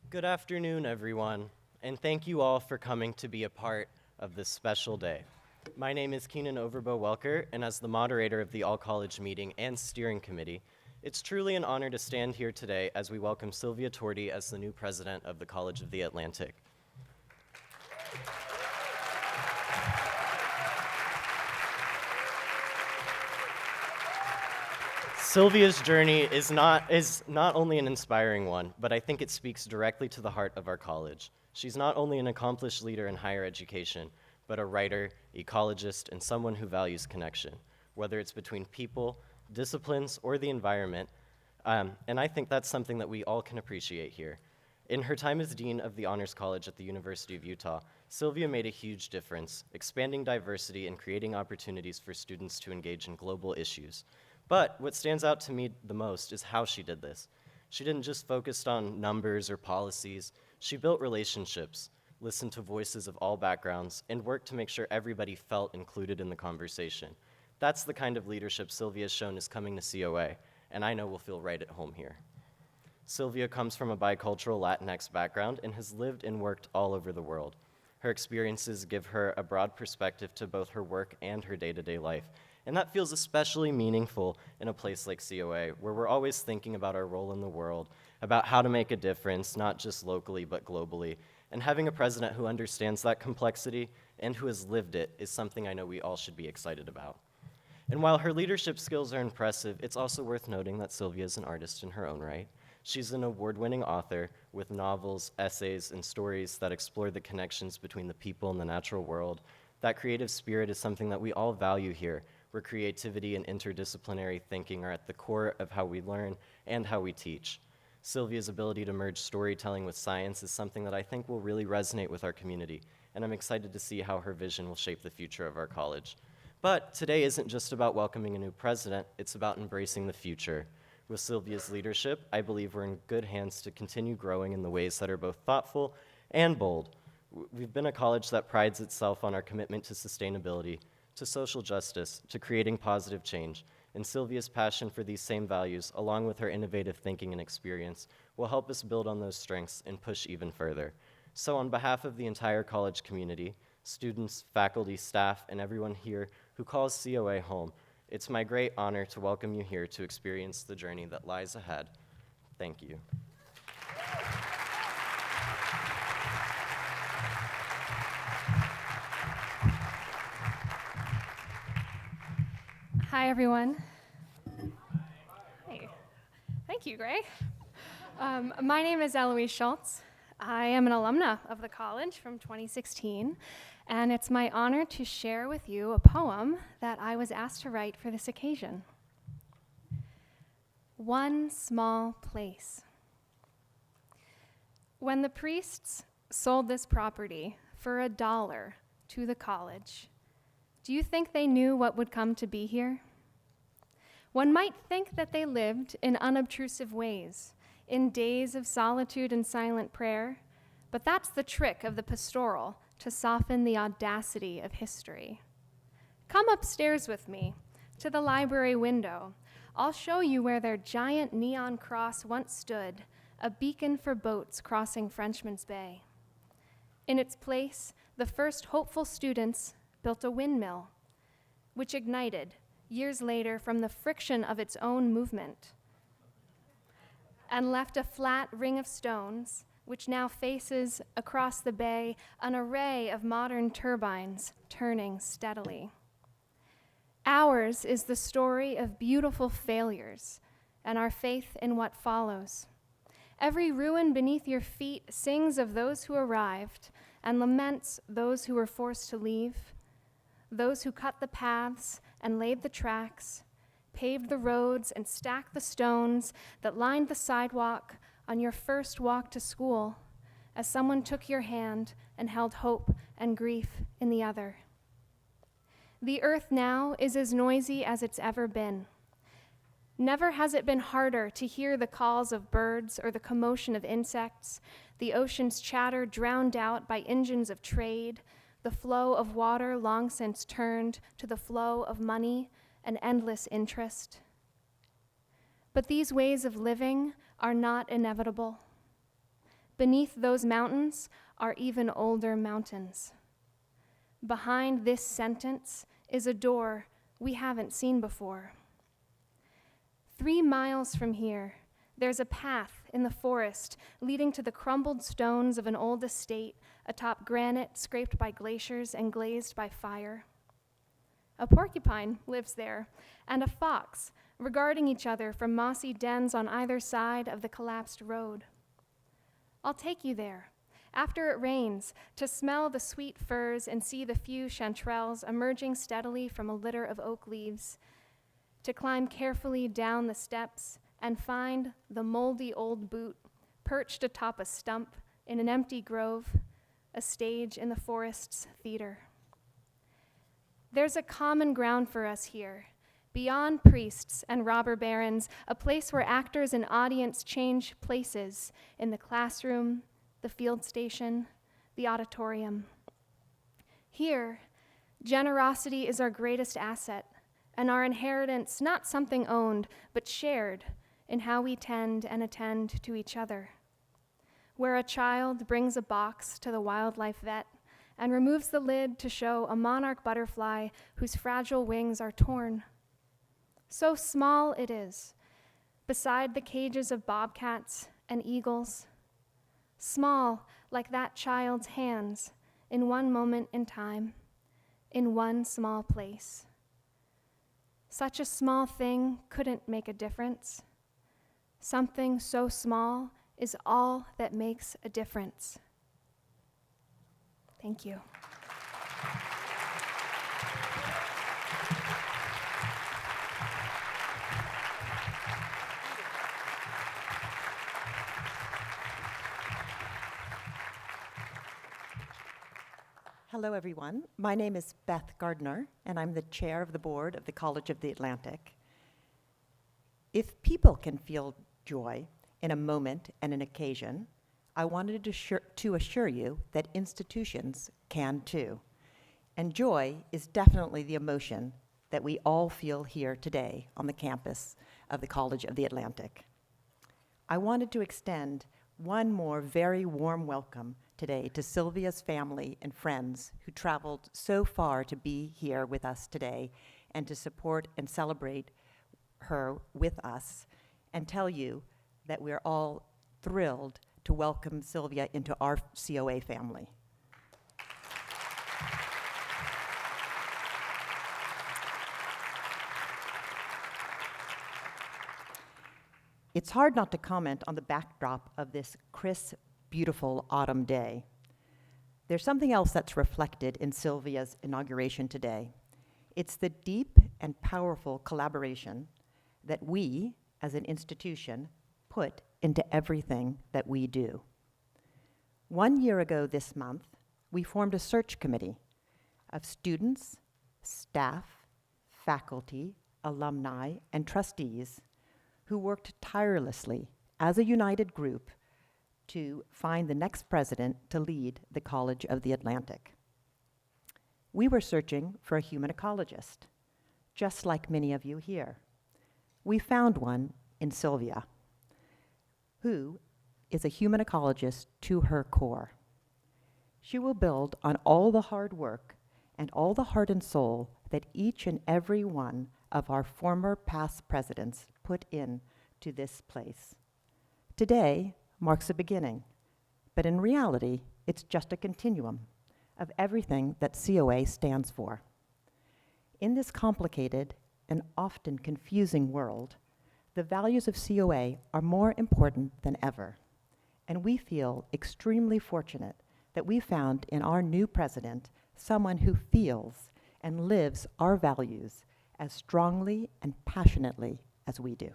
Good afternoon, everyone, and thank you all for coming to be a part of this special day. My name is Keenan Overbo-Welker, and as the moderator of the All-College Meeting and Steering Committee, it's truly an honor to stand here today as we welcome Sylvia Torti as the new president of the College of the Atlantic. Sylvia's journey is not only an inspiring one, but I think it speaks directly to the heart of our college. She's not only an accomplished leader in higher education, but a writer, ecologist, and someone who values connection, whether it's between people, disciplines, or the environment. And I think that's something that we all can appreciate here. In her time as Dean of the Honors College at the University of Utah, Sylvia made a huge difference, expanding diversity and creating opportunities for students to engage in global issues. But what stands out to me the most is how she did this. She didn't just focus on numbers or policies. She built relationships, listened to voices of all backgrounds, and worked to make sure everybody felt included in the conversation. That's the kind of leadership Sylvia has shown is coming to COA, and I know we'll feel right at home here. Sylvia comes from a bicultural Latinx background and has lived and worked all over the world. Her experiences give her a broad perspective to both her work and her day-to-day life. And that feels especially meaningful in a place like COA, where we're always thinking about our role in the world, about how to make a difference, not just locally, but globally. And having a president who understands that complexity and who has lived it is something I know we all should be excited about. And while her leadership skills are impressive, it's also worth noting that Sylvia is an artist in her own right. She's an award-winning author with novels, essays, and stories that explore the connections between the people and the natural world. That creative spirit is something that we all value here, where creativity and interdisciplinary thinking are at the core of how we learn and how we teach. Sylvia's ability to merge storytelling with science is something that I think will really resonate with our community, and I'm excited to see how her vision will shape the future of our college. But today isn't just about welcoming a new president, it's about embracing the future. With Sylvia's leadership, I believe we're in good hands to continue growing in the ways that are both thoughtful and bold. We've been a college that prides itself on our commitment to sustainability, to social justice, to creating positive change, and Sylvia's passion for these same values, along with her innovative thinking and experience, will help us build on those strengths and push even further. So on behalf of the entire college community, students, faculty, staff, and everyone here who calls COA home, it's my great honor to welcome you here to experience the journey that lies ahead. Thank you. Hi, everyone. Hi. Thank you, Gray. My name is Eloise Schultz. I am an alumna of the college from 2016, and it's my honor to share with you a poem that I was asked to write for this occasion. One Small Place. When the priests sold this property for $1 to the college, do you think they knew what would come to be here? One might think that they lived in unobtrusive ways, in days of solitude and silent prayer, but that's the trick of the pastoral, to soften the audacity of history. Come upstairs with me, to the library window. I'll show you where their giant neon cross once stood, a beacon for boats crossing Frenchman's Bay. In its place, the first hopeful students built a windmill, which ignited years later from the friction of its own movement, and left a flat ring of stones, which now faces across the bay an array of modern turbines turning steadily. Ours is the story of beautiful failures and our faith in what follows. Every ruin beneath your feet sings of those who arrived and laments those who were forced to leave, those who cut the paths and laid the tracks, paved the roads and stacked the stones that lined the sidewalk on your first walk to school, as someone took your hand and held hope and grief in the other. The earth now is as noisy as it's ever been. Never has it been harder to hear the calls of birds or the commotion of insects, the ocean's chatter drowned out by engines of trade, the flow of water long since turned to the flow of money and endless interest. But these ways of living are not inevitable. Beneath those mountains are even older mountains. Behind this sentence is a door we haven't seen before. 3 miles from here, there's a path in the forest leading to the crumbled stones of an old estate atop granite scraped by glaciers and glazed by fire. A porcupine lives there, and a fox, regarding each other from mossy dens on either side of the collapsed road. I'll take you there, after it rains, to smell the sweet firs and see the few chanterelles emerging steadily from a litter of oak leaves, to climb carefully down the steps and find the moldy old boot perched atop a stump in an empty grove, a stage in the forest's theater. There's a common ground for us here, beyond priests and robber barons, a place where actors and audience change places in the classroom, the field station, the auditorium. Here, generosity is our greatest asset, and our inheritance not something owned, but shared in how we tend and attend to each other. Where a child brings a box to the wildlife vet and removes the lid to show a monarch butterfly whose fragile wings are torn. So small it is, beside the cages of bobcats and eagles. Small like that child's hands in one moment in time, in one small place. Such a small thing couldn't make a difference. Something so small is all that makes a difference. Thank you. Hello, everyone. My name is Beth Gardner, and I'm the chair of the board of the College of the Atlantic. If people can feel joy in a moment and an occasion, I wanted to assure you that institutions can too. And joy is definitely the emotion that we all feel here today on the campus of the College of the Atlantic. I wanted to extend one more very warm welcome today to Sylvia's family and friends who traveled so far to be here with us today and to support and celebrate her with us, and tell you that we're all thrilled to welcome Sylvia into our COA family. It's hard not to comment on the backdrop of this crisp, beautiful autumn day. There's something else that's reflected in Sylvia's inauguration today. It's the deep and powerful collaboration that we, as an institution, put into everything that we do. 1 year ago this month, we formed a search committee of students, staff, faculty, alumni, and trustees who worked tirelessly as a united group to find the next president to lead the College of the Atlantic. We were searching for a human ecologist, just like many of you here. We found one in Sylvia, who is a human ecologist to her core. She will build on all the hard work and all the heart and soul that each and every one of our former past presidents put in to this place. Today marks a beginning, but in reality, it's just a continuum of everything that COA stands for. In this complicated and often confusing world, the values of COA are more important than ever, and we feel extremely fortunate that we found in our new president someone who feels and lives our values as strongly and passionately as we do.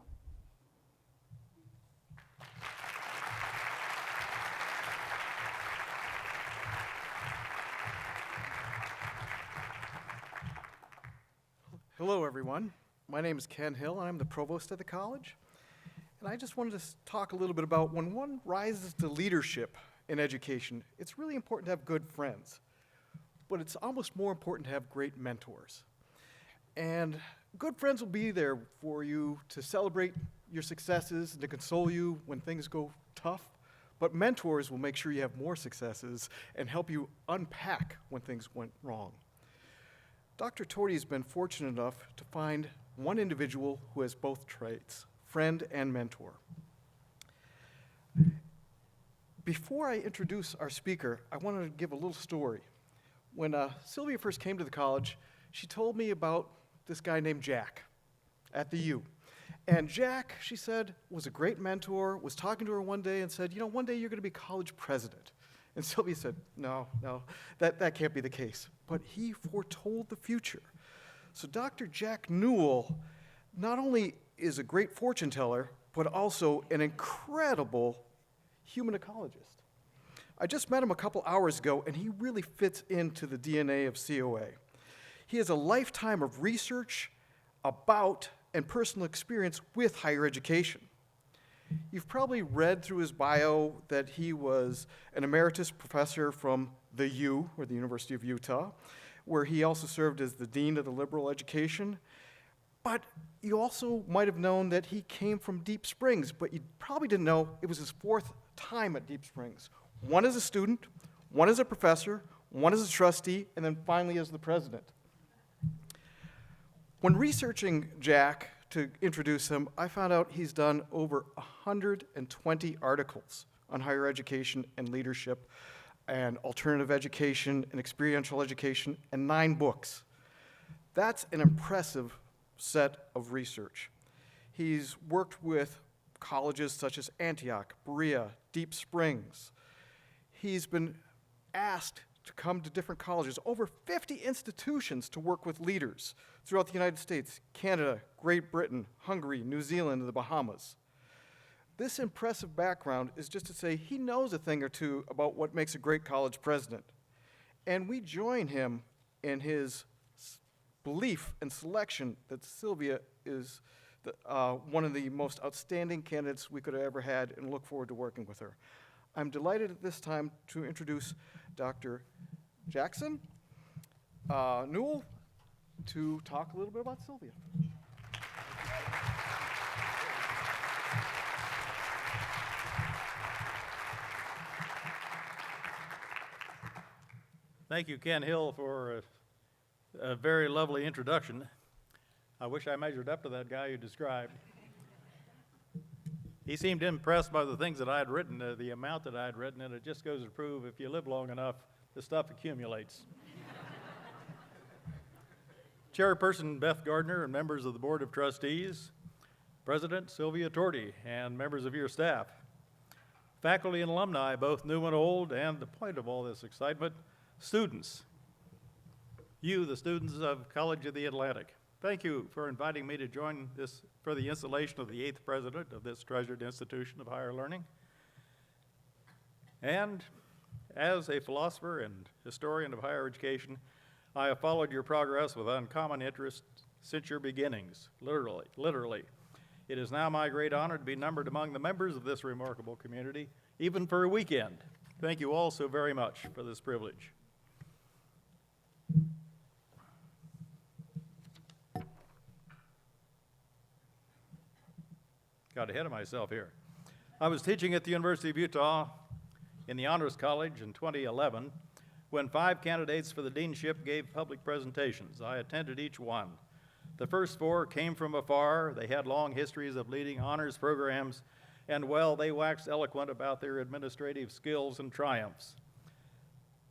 Hello, everyone. My name is Ken Hill, and I'm the provost of the college. And I just wanted to talk a little bit about when one rises to leadership in education, it's really important to have good friends, but it's almost more important to have great mentors. And good friends will be there for you to celebrate your successes and to console you when things go tough, but mentors will make sure you have more successes and help you unpack when things went wrong. Dr. Torti has been fortunate enough to find one individual who has both traits, friend and mentor. Before I introduce our speaker, I wanted to give a little story. When Sylvia first came to the college, she told me about this guy named Jack at the U. And Jack, she said, was a great mentor, was talking to her one day and said, one day you're going to be college president. And Sylvia said, no, that can't be the case. But he foretold the future. So Dr. Jack Newell not only is a great fortune teller, but also an incredible human ecologist. I just met him a couple hours ago, and he really fits into the DNA of COA. He has a lifetime of research about and personal experience with higher education. You've probably read through his bio that he was an emeritus professor from the U, or the University of Utah, where he also served as the dean of the liberal education. But you also might have known that he came from Deep Springs, but you probably didn't know it was his fourth time at Deep Springs. One as a student, one as a professor, one as a trustee, and then finally as the president. When researching Jack to introduce him, I found out he's done over 120 articles on higher education and leadership and alternative education and experiential education and 9 books. That's an impressive set of research. He's worked with colleges such as Antioch, Berea, Deep Springs. He's been asked to come to different colleges, over 50 institutions to work with leaders throughout the United States, Canada, Great Britain, Hungary, New Zealand, and the Bahamas. This impressive background is just to say he knows a thing or two about what makes a great college president. And we join him in his belief and selection that Sylvia is one of the most outstanding candidates we could have ever had, and look forward to working with her. I'm delighted at this time to introduce Dr. Jackson Newell to talk a little bit about Sylvia. Thank you, Ken Hill, for a very lovely introduction. I wish I measured up to that guy you described. He seemed impressed by the things that I had written, the amount that I had written, and it just goes to prove if you live long enough, the stuff accumulates. Chairperson Beth Gardner and members of the Board of Trustees, President Sylvia Torti, and members of your staff, faculty and alumni, both new and old, and the point of all this excitement, students. You, the students of College of the Atlantic. Thank you for inviting me to join this for the installation of the 8th president of this treasured institution of higher learning. And as a philosopher and historian of higher education, I have followed your progress with uncommon interest since your beginnings, literally. It is now my great honor to be numbered among the members of this remarkable community, even for a weekend. Thank you all so very much for this privilege. Got ahead of myself here. I was teaching at the University of Utah in the Honors College in 2011 when 5 candidates for the deanship gave public presentations. I attended each one. The first 4 came from afar. They had long histories of leading honors programs, and well, they waxed eloquent about their administrative skills and triumphs.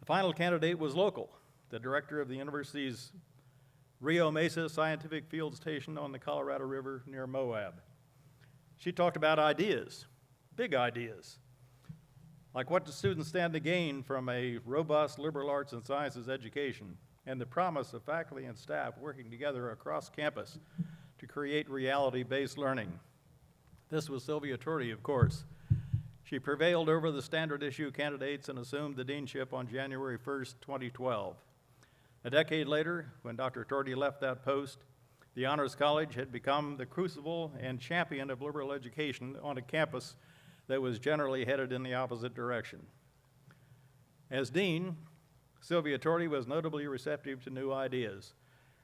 The final candidate was local, the director of the university's Rio Mesa Scientific Field Station on the Colorado River near Moab. She talked about ideas, big ideas, like what do students stand to gain from a robust liberal arts and sciences education, and the promise of faculty and staff working together across campus to create reality-based learning. This was Sylvia Torti, of course. She prevailed over the standard issue candidates and assumed the deanship on January 1st, 2012. A decade later, when Dr. Torti left that post, the Honors College had become the crucible and champion of liberal education on a campus that was generally headed in the opposite direction. As dean, Sylvia Torti was notably receptive to new ideas.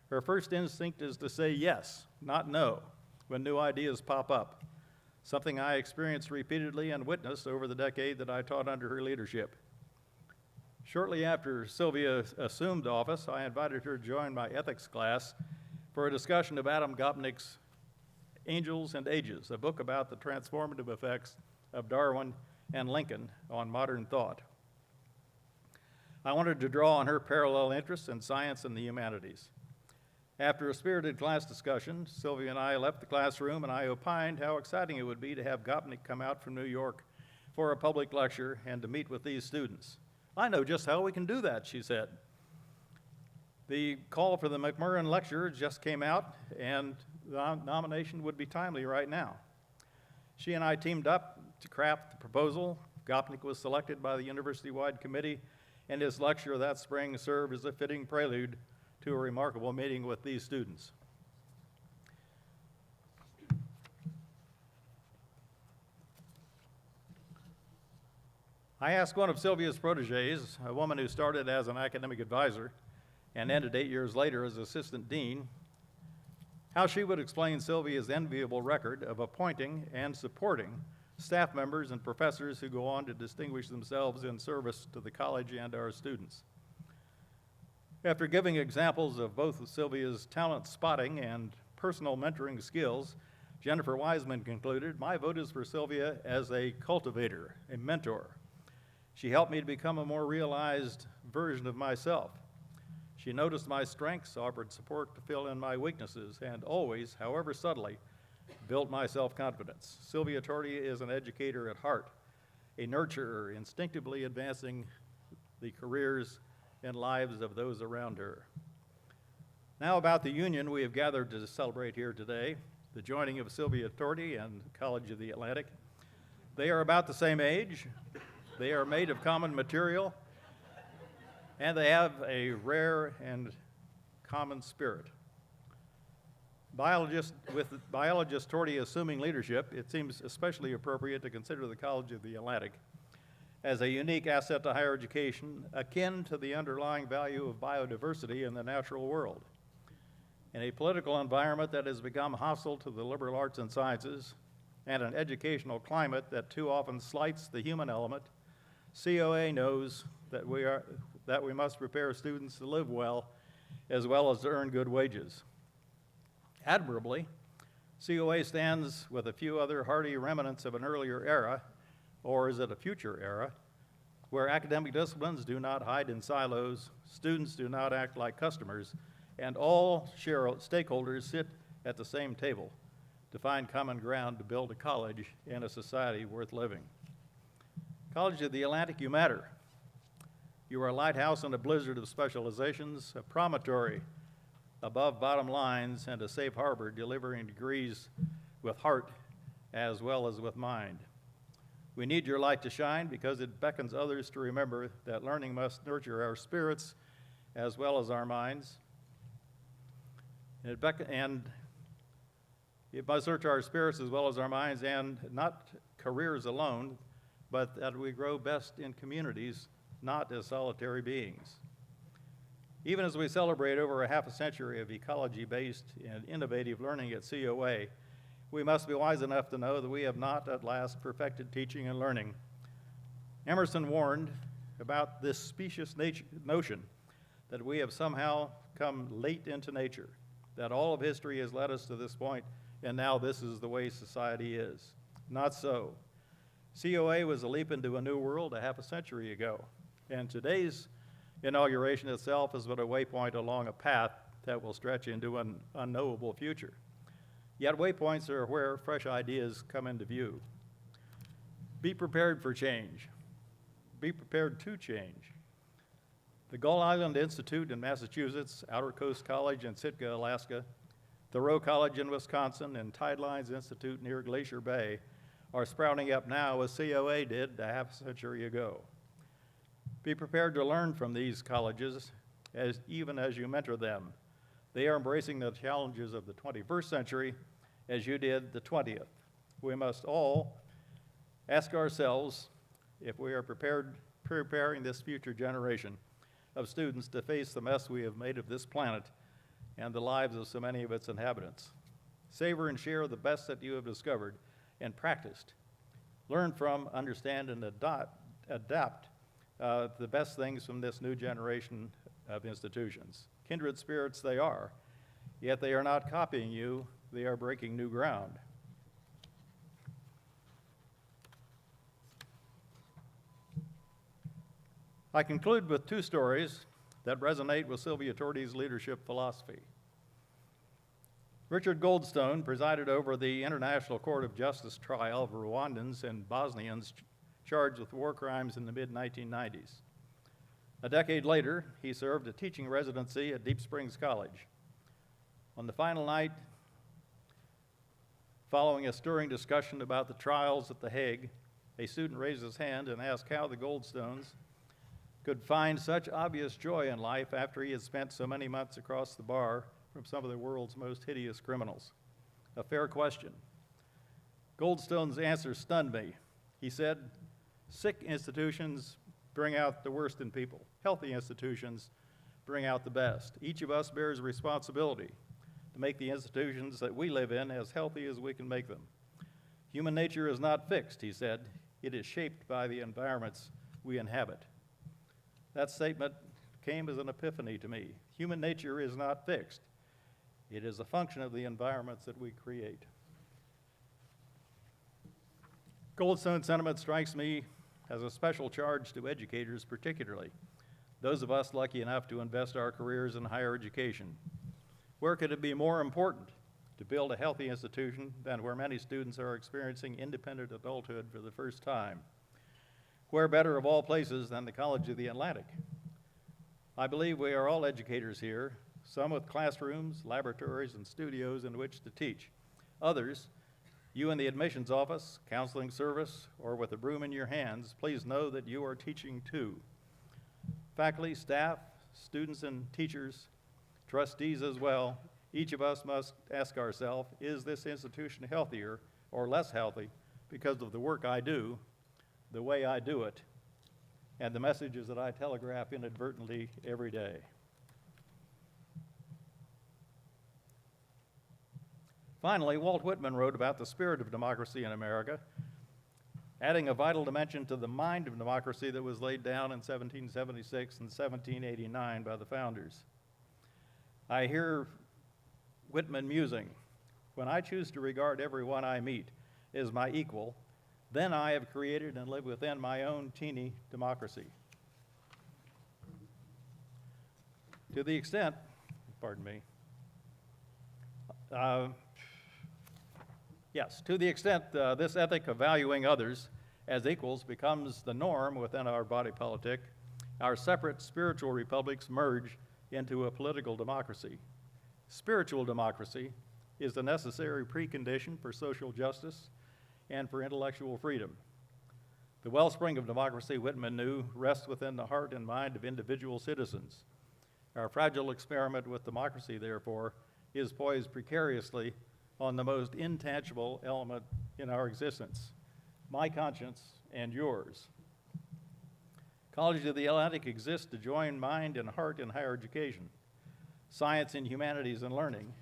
Her first instinct is to say yes, not no, when new ideas pop up. something I experienced repeatedly and witnessed over the decade that I taught under her leadership. Shortly after Sylvia assumed office, I invited her to join my ethics class for a discussion of Adam Gopnik's Angels and Ages, a book about the transformative effects of Darwin and Lincoln on modern thought. I wanted to draw on her parallel interests in science and the humanities. After a spirited class discussion, Sylvia and I left the classroom, and I opined how exciting it would be to have Gopnik come out from New York for a public lecture and to meet with these students. I know just how we can do that, she said. The call for the McMurrin Lecture just came out, and the nomination would be timely right now. She and I teamed up to craft the proposal. Gopnik was selected by the university-wide committee, and his lecture that spring served as a fitting prelude to a remarkable meeting with these students. I asked one of Sylvia's proteges, a woman who started as an academic advisor and ended 8 years later as assistant dean, how she would explain Sylvia's enviable record of appointing and supporting staff members and professors who go on to distinguish themselves in service to the college and our students. After giving examples of both Sylvia's talent spotting and personal mentoring skills, Jennifer Wiseman concluded, "My vote is for Sylvia as a cultivator, a mentor. She helped me to become a more realized version of myself. She noticed my strengths, offered support to fill in my weaknesses, and always, however subtly, built my self-confidence. Sylvia Torti is an educator at heart, a nurturer, instinctively advancing the careers and lives of those around her." Now about the union we have gathered to celebrate here today, the joining of Sylvia Torti and College of the Atlantic. They are about the same age, they are made of common material, and they have a rare and common spirit. With biologist Torti assuming leadership, it seems especially appropriate to consider the College of the Atlantic as a unique asset to higher education, akin to the underlying value of biodiversity in the natural world. In a political environment that has become hostile to the liberal arts and sciences, and an educational climate that too often slights the human element, COA knows that we must prepare students to live well as to earn good wages. Admirably, COA stands with a few other hardy remnants of an earlier era, or is it a future era, where academic disciplines do not hide in silos, students do not act like customers, and all stakeholders sit at the same table to find common ground to build a college and a society worth living. College of the Atlantic, you matter. You are a lighthouse in a blizzard of specializations, a promontory above bottom lines, and a safe harbor delivering degrees with heart as well as with mind. We need your light to shine because it beckons others to remember that learning must nurture our spirits as well as our minds. And it must nurture our spirits as well as our minds, and not careers alone, but that we grow best in communities, not as solitary beings. Even as we celebrate over a half a century of ecology-based and innovative learning at COA, we must be wise enough to know that we have not at last perfected teaching and learning. Emerson warned about this specious notion that we have somehow come late into nature, that all of history has led us to this point, and now this is the way society is. Not so. COA was a leap into a new world a half a century ago, and today's inauguration itself is but a waypoint along a path that will stretch into an unknowable future. Yet waypoints are where fresh ideas come into view. Be prepared for change. Be prepared to change. The Gull Island Institute in Massachusetts, Outer Coast College in Sitka, Alaska, Thoreau College in Wisconsin, and Tidelines Institute near Glacier Bay are sprouting up now as COA did a half century ago. Be prepared to learn from these colleges even as you mentor them. They are embracing the challenges of the 21st century as you did the 20th. We must all ask ourselves if we are preparing this future generation of students to face the mess we have made of this planet and the lives of so many of its inhabitants. Savor and share the best that you have discovered and practiced. Learn from, understand, and adapt the best things from this new generation of institutions. Kindred spirits they are, yet they are not copying you, they are breaking new ground. I conclude with two stories that resonate with Sylvia Torti's leadership philosophy. Richard Goldstone presided over the International Court of Justice trial of Rwandans and Bosnians charged with war crimes in the mid-1990s. A decade later, he served a teaching residency at Deep Springs College. On the final night, following a stirring discussion about the trials at The Hague, a student raised his hand and asked how the Goldstones could find such obvious joy in life after he had spent so many months across the bar from some of the world's most hideous criminals. A fair question. Goldstone's answer stunned me. He said, "Sick institutions bring out the worst in people. Healthy institutions bring out the best. Each of us bears responsibility to make the institutions that we live in as healthy as we can make them. Human nature is not fixed," he said. "It is shaped by the environments we inhabit." That statement came as an epiphany to me. Human nature is not fixed. It is a function of the environments that we create. Goldstone's sentiment strikes me as a special charge to educators particularly, those of us lucky enough to invest our careers in higher education. Where could it be more important to build a healthy institution than where many students are experiencing independent adulthood for the first time? Where better of all places than the College of the Atlantic? I believe we are all educators here, some with classrooms, laboratories, and studios in which to teach. Others, you in the admissions office, counseling service, or with a broom in your hands, please know that you are teaching too. Faculty, staff, students and teachers, trustees as well, each of us must ask ourselves, is this institution healthier or less healthy because of the work I do, the way I do it, and the messages that I telegraph inadvertently every day? Finally, Walt Whitman wrote about the spirit of democracy in America, adding a vital dimension to the mind of democracy that was laid down in 1776 and 1789 by the founders. I hear Whitman musing, "When I choose to regard everyone I meet as my equal, then I have created and live within my own teeny democracy." To the extent, pardon me, to the extent this ethic of valuing others as equals becomes the norm within our body politic, our separate spiritual republics merge into a political democracy. Spiritual democracy is the necessary precondition for social justice and for intellectual freedom. The wellspring of democracy, Whitman knew, rests within the heart and mind of individual citizens. Our fragile experiment with democracy, therefore, is poised precariously on the most intangible element in our existence, my conscience and yours. College of the Atlantic exists to join mind and heart in higher education, science and humanities and learning,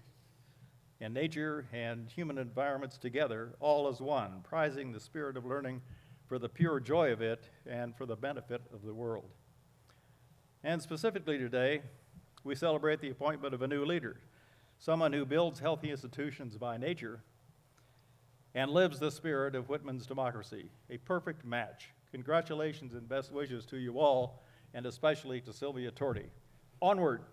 and nature and human environments together, all as one, prizing the spirit of learning for the pure joy of it and for the benefit of the world. And specifically today, we celebrate the appointment of a new leader, someone who builds healthy institutions by nature and lives the spirit of Whitman's democracy, a perfect match. Congratulations and best wishes to you all, and especially to Sylvia Torti. Onward.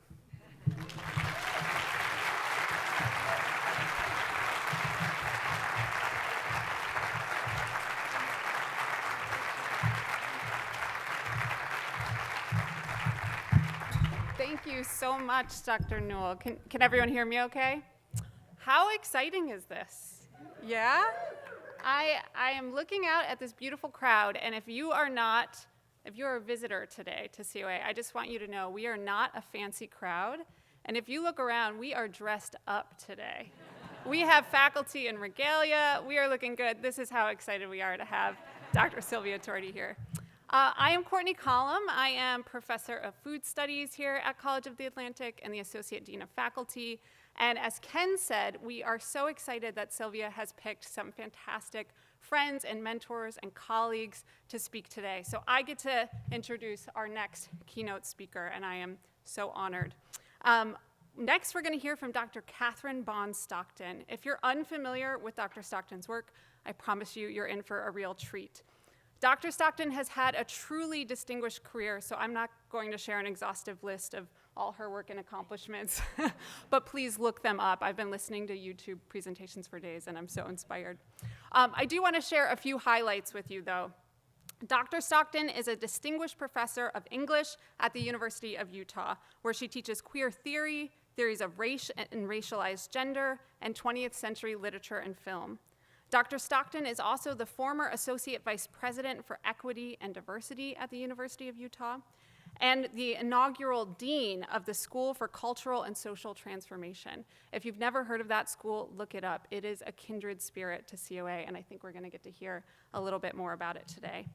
Thank you so much, Dr. Newell. Can everyone hear me okay? How exciting is this? Yeah? I am looking out at this beautiful crowd, and if you're a visitor today to COA, I just want you to know we are not a fancy crowd, and if you look around, we are dressed up today. We have faculty in regalia. We are looking good. This is how excited we are to have Dr. Sylvia Torti here. I am Courtney Collum. I am professor of food studies here at College of the Atlantic and the associate dean of faculty. And as Ken said, we are so excited that Sylvia has picked some fantastic friends and mentors and colleagues to speak today. So I get to introduce our next keynote speaker, and I am so honored. Next, we're going to hear from Dr. Kathryn Bond Stockton. If you're unfamiliar with Dr. Stockton's work, I promise you, you're in for a real treat. Dr. Stockton has had a truly distinguished career, so I'm not going to share an exhaustive list of all her work and accomplishments, but please look them up. I've been listening to YouTube presentations for days, and I'm so inspired. I do want to share a few highlights with you, though. Dr. Stockton is a distinguished professor of English at the University of Utah, where she teaches queer theory, theories of race and racialized gender, and 20th century literature and film. Dr. Stockton is also the former Associate Vice President for Equity and Diversity at the University of Utah, and the inaugural Dean of the School for Cultural and Social Transformation. If you've never heard of that school, look it up. It is a kindred spirit to COA, and I think we're going to get to hear a little bit more about it today.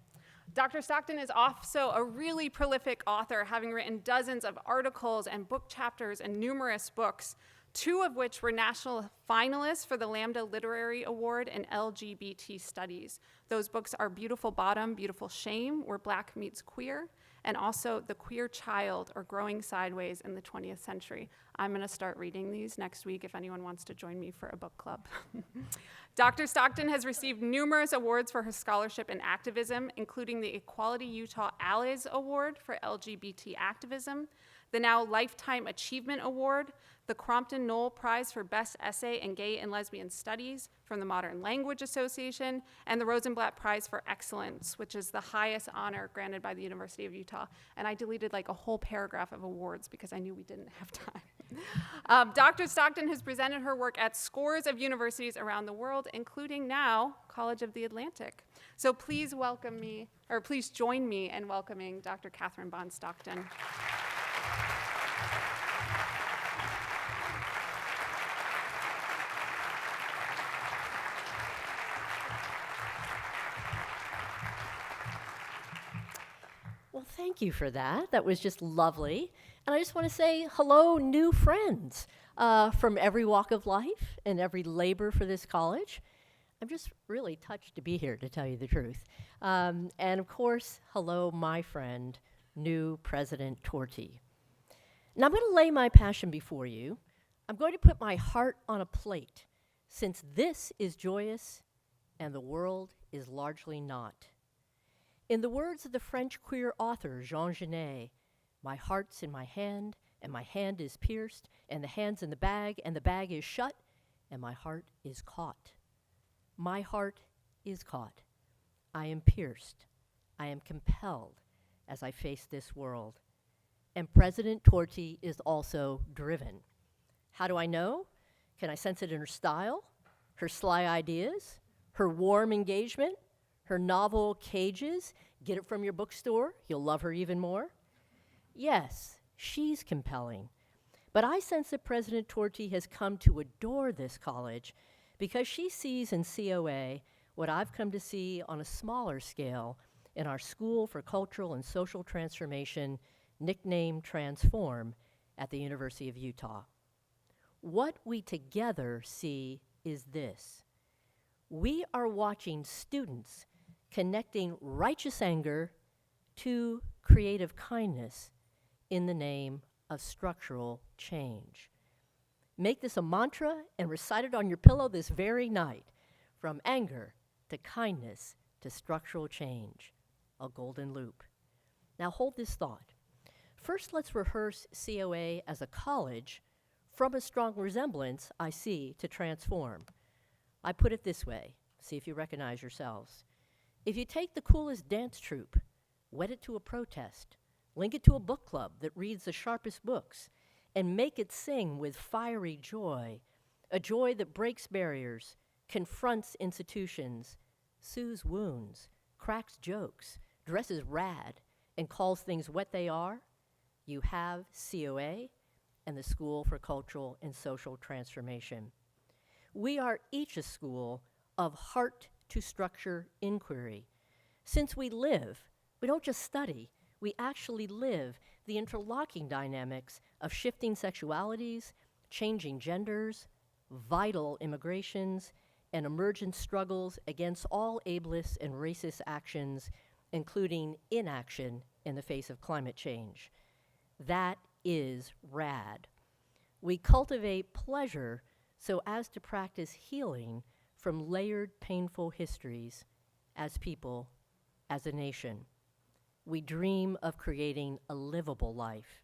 Dr. Stockton is also a really prolific author, having written dozens of articles and book chapters and numerous books, 2 of which were national finalists for the Lambda Literary Award in LGBT Studies. Those books are Beautiful Bottom, Beautiful Shame, Where Black Meets Queer, and also The Queer Child, or Growing Sideways in the 20th Century. I'm going to start reading these next week if anyone wants to join me for a book club. Dr. Stockton has received numerous awards for her scholarship and activism, including the Equality Utah Allies Award for LGBT activism, the now Lifetime Achievement Award, the Crompton Newell Prize for Best Essay in Gay and Lesbian Studies from the Modern Language Association, and the Rosenblatt Prize for Excellence, which is the highest honor granted by the University of Utah. And I deleted like a whole paragraph of awards because I knew we didn't have time. Dr. Stockton has presented her work at scores of universities around the world, including now College of the Atlantic. So please join me in welcoming Dr. Kathryn Bond Stockton. Well, thank you for that. That was just lovely. And I just want to say hello, new friends from every walk of life and every labor for this college. I'm just really touched to be here, to tell you the truth. And of course, hello, my friend, new President Torti. Now I'm going to lay my passion before you. I'm going to put my heart on a plate, since this is joyous and the world is largely not. In the words of the French queer author Jean Genet, my heart's in my hand, and my hand is pierced, and the hand's in the bag, and the bag is shut, and my heart is caught. My heart is caught. I am pierced. I am compelled as I face this world. And President Torti is also driven. How do I know? Can I sense it in her style, her sly ideas, her warm engagement, her novel cages? Get it from your bookstore. You'll love her even more. Yes, she's compelling. But I sense that President Torti has come to adore this college because she sees in COA what I've come to see on a smaller scale in our School for Cultural and Social Transformation, nicknamed Transform, at the University of Utah. What we together see is this. We are watching students connecting righteous anger to creative kindness in the name of structural change. Make this a mantra and recite it on your pillow this very night. From anger to kindness to structural change, a golden loop. Now hold this thought. First, let's rehearse COA as a college from a strong resemblance I see to Transform. I put it this way, see if you recognize yourselves. If you take the coolest dance troupe, wed it to a protest, link it to a book club that reads the sharpest books, and make it sing with fiery joy, a joy that breaks barriers, confronts institutions, soothes wounds, cracks jokes, dresses rad, and calls things what they are, you have COA and the School for Cultural and Social Transformation. We are each a school of heart to structure inquiry. Since we live, we don't just study, we actually live the interlocking dynamics of shifting sexualities, changing genders, vital immigrations, and emergent struggles against all ableist and racist actions, including inaction in the face of climate change. That is rad. We cultivate pleasure so as to practice healing from layered, painful histories as people, as a nation. We dream of creating a livable life.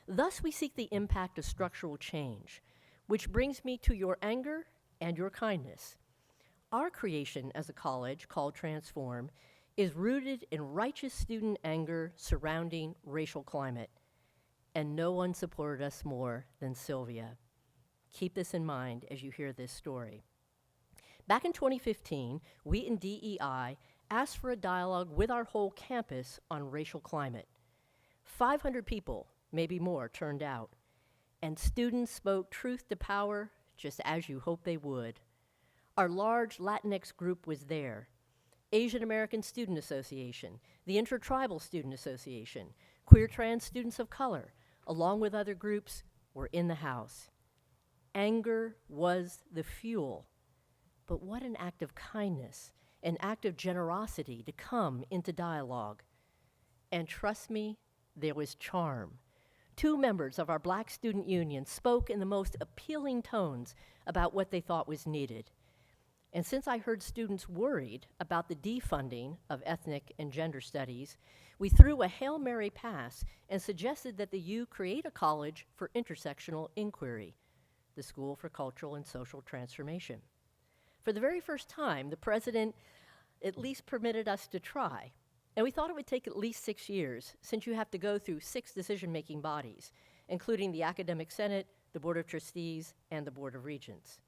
Thus, we seek the impact of structural change, which brings me to your anger and your kindness. Our creation as a college, called Transform, is rooted in righteous student anger surrounding racial climate, and no one supported us more than Sylvia. Keep this in mind as you hear this story. Back in 2015, we in DEI asked for a dialogue with our whole campus on racial climate. 500 people, maybe more, turned out, and students spoke truth to power just as you hoped they would. Our large Latinx group was there. Asian American Student Association, the Intertribal Student Association, Queer Trans Students of Color, along with other groups, were in the house. Anger was the fuel. But what an act of kindness, an act of generosity to come into dialogue. And trust me, there was charm. 2 members of our Black Student Union spoke in the most appealing tones about what they thought was needed. And since I heard students worried about the defunding of ethnic and gender studies, we threw a Hail Mary pass and suggested that the U create a college for intersectional inquiry, the School for Cultural and Social Transformation. For the very first time, the president at least permitted us to try. And we thought it would take at least 6 years, since you have to go through 6 decision-making bodies, including the Academic Senate, the Board of Trustees, and the Board of Regents.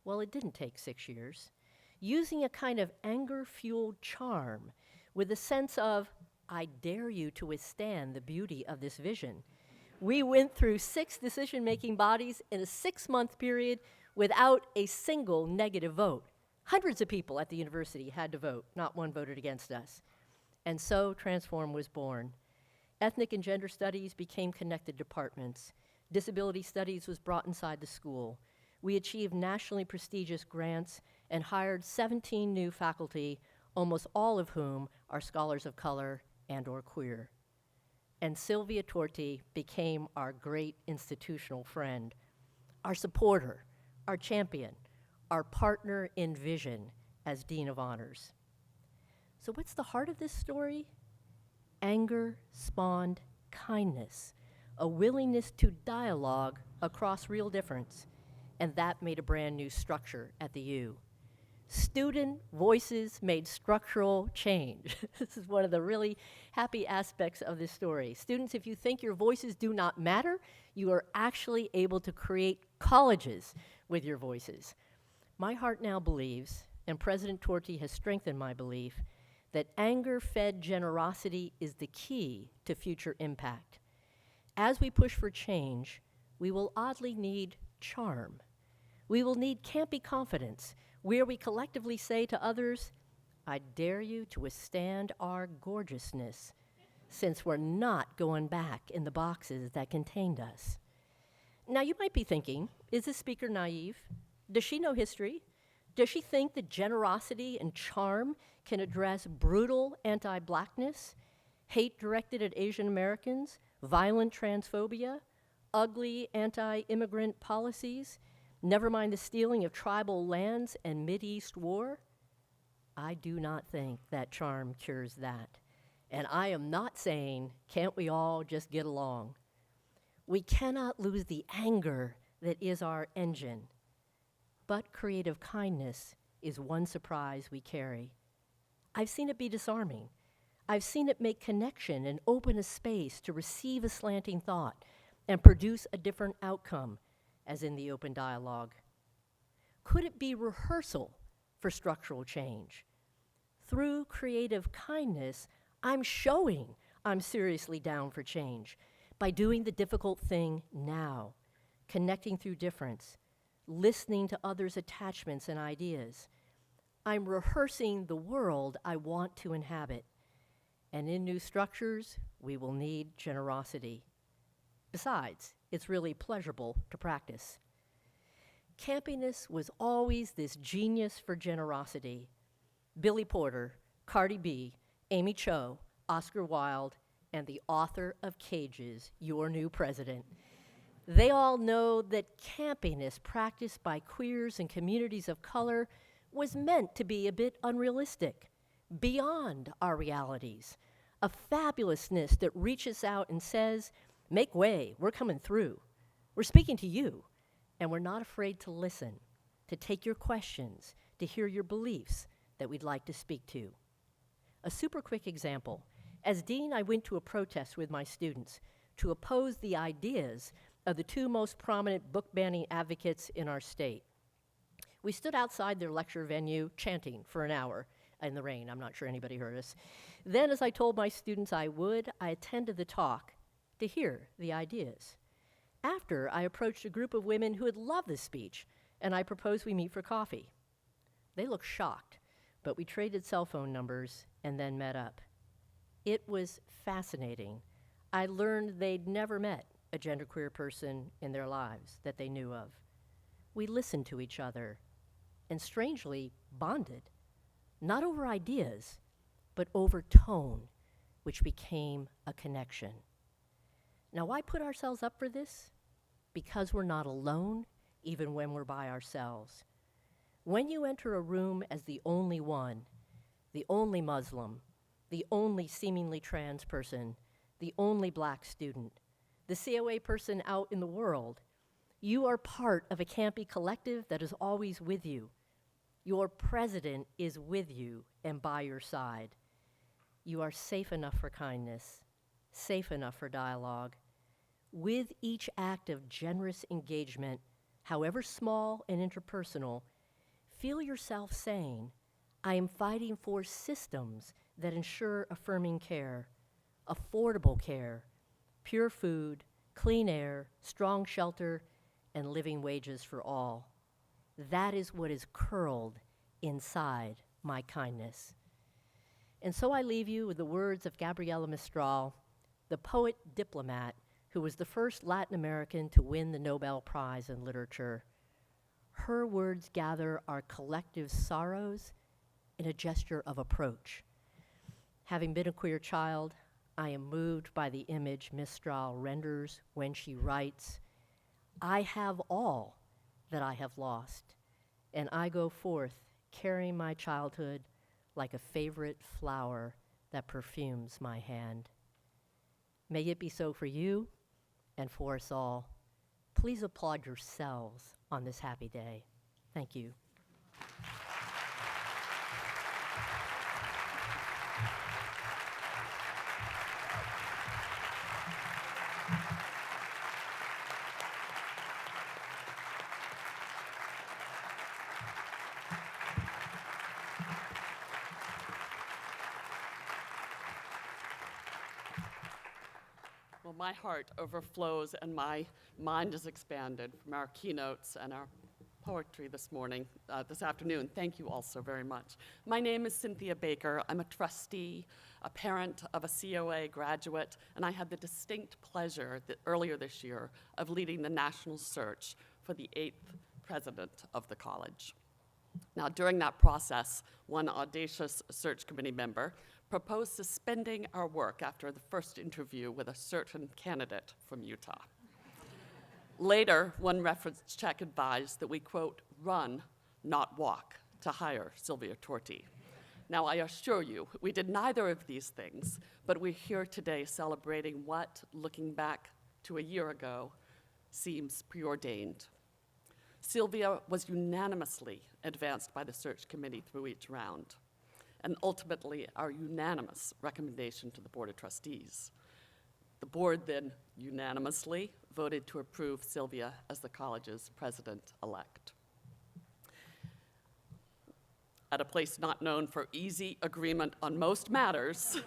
Well, it didn't take 6 years. Using a kind of anger-fueled charm with a sense of, I dare you to withstand the beauty of this vision, we went through 6 decision-making bodies in a 6-month period without a single negative vote. Hundreds of people at the university had to vote. Not one voted against us. And so Transform was born. Ethnic and gender studies became connected departments. Disability studies was brought inside the school. We achieved nationally prestigious grants and hired 17 new faculty, almost all of whom are scholars of color and or queer. And Sylvia Torti became our great institutional friend, our supporter, our champion, our partner in vision as Dean of Honors. So what's the heart of this story? Anger spawned kindness, a willingness to dialogue across real difference, and that made a brand new structure at the U. Student voices made structural change. This is one of the really happy aspects of this story. Students, if you think your voices do not matter, you are actually able to create colleges with your voices. My heart now believes, and President Torti has strengthened my belief, that anger-fed generosity is the key to future impact. As we push for change, we will oddly need charm. We will need campy confidence, where we collectively say to others, I dare you to withstand our gorgeousness, since we're not going back in the boxes that contained us. Now you might be thinking, is this speaker naive? Does she know history? Does she think that generosity and charm can address brutal anti-Blackness, hate directed at Asian Americans, violent transphobia, ugly anti-immigrant policies, never mind the stealing of tribal lands and Mideast war? I do not think that charm cures that. And I am not saying, can't we all just get along? We cannot lose the anger that is our engine. But creative kindness is one surprise we carry. I've seen it be disarming. I've seen it make connection and open a space to receive a slanting thought and produce a different outcome, as in the open dialogue. Could it be rehearsal for structural change? Through creative kindness, I'm showing I'm seriously down for change by doing the difficult thing now, connecting through difference, listening to others' attachments and ideas. I'm rehearsing the world I want to inhabit. And in new structures, we will need generosity. Besides, it's really pleasurable to practice. Campiness was always this genius for generosity. Billy Porter, Cardi B, Amy Cho, Oscar Wilde, and the author of Cages, Your New President. They all know that campiness practiced by queers and communities of color was meant to be a bit unrealistic, beyond our realities, a fabulousness that reaches out and says, make way, we're coming through. We're speaking to you, and we're not afraid to listen, to take your questions, to hear your beliefs that we'd like to speak to. A super quick example. As dean, I went to a protest with my students to oppose the ideas of the two most prominent book banning advocates in our state. We stood outside their lecture venue chanting for an hour in the rain. I'm not sure anybody heard us. Then, as I told my students I would, I attended the talk to hear the ideas. After, I approached a group of women who had loved this speech, and I proposed we meet for coffee. They looked shocked, but we traded cell phone numbers and then met up. It was fascinating. I learned they'd never met a genderqueer person in their lives that they knew of. We listened to each other and strangely bonded, not over ideas, but over tone, which became a connection. Now, why put ourselves up for this? Because we're not alone, even when we're by ourselves. When you enter a room as the only one, the only Muslim, the only seemingly trans person, the only black student, the COA person out in the world, you are part of a campy collective that is always with you. Your president is with you and by your side. You are safe enough for kindness, safe enough for dialogue. With each act of generous engagement, however small and interpersonal, feel yourself saying, I am fighting for systems that ensure affirming care, affordable care, pure food, clean air, strong shelter, and living wages for all. That is what is curled inside my kindness. And so I leave you with the words of Gabriela Mistral, the poet diplomat who was the first Latin American to win the Nobel Prize in Literature. Her words gather our collective sorrows in a gesture of approach. Having been a queer child, I am moved by the image Mistral renders when she writes, I have all that I have lost, and I go forth carrying my childhood like a favorite flower that perfumes my hand. May it be so for you and for us all. Please applaud yourselves on this happy day. Thank you. Well, my heart overflows and my mind is expanded from our keynotes and our poetry this afternoon. Thank you all so very much. My name is Cynthia Baker. I'm a trustee, a parent of a COA graduate, and I had the distinct pleasure earlier this year of leading the national search for the 8th president of the college. Now, during that process, one audacious search committee member proposed suspending our work after the first interview with a certain candidate from Utah. Later, one reference check advised that we, quote, run, not walk, to hire Sylvia Torti. Now, I assure you, we did neither of these things, but we're here today celebrating what, looking back to a year ago, seems preordained. Sylvia was unanimously advanced by the search committee through each round, and ultimately our unanimous recommendation to the Board of Trustees. The board then unanimously voted to approve Sylvia as the college's president-elect. At a place not known for easy agreement on most matters,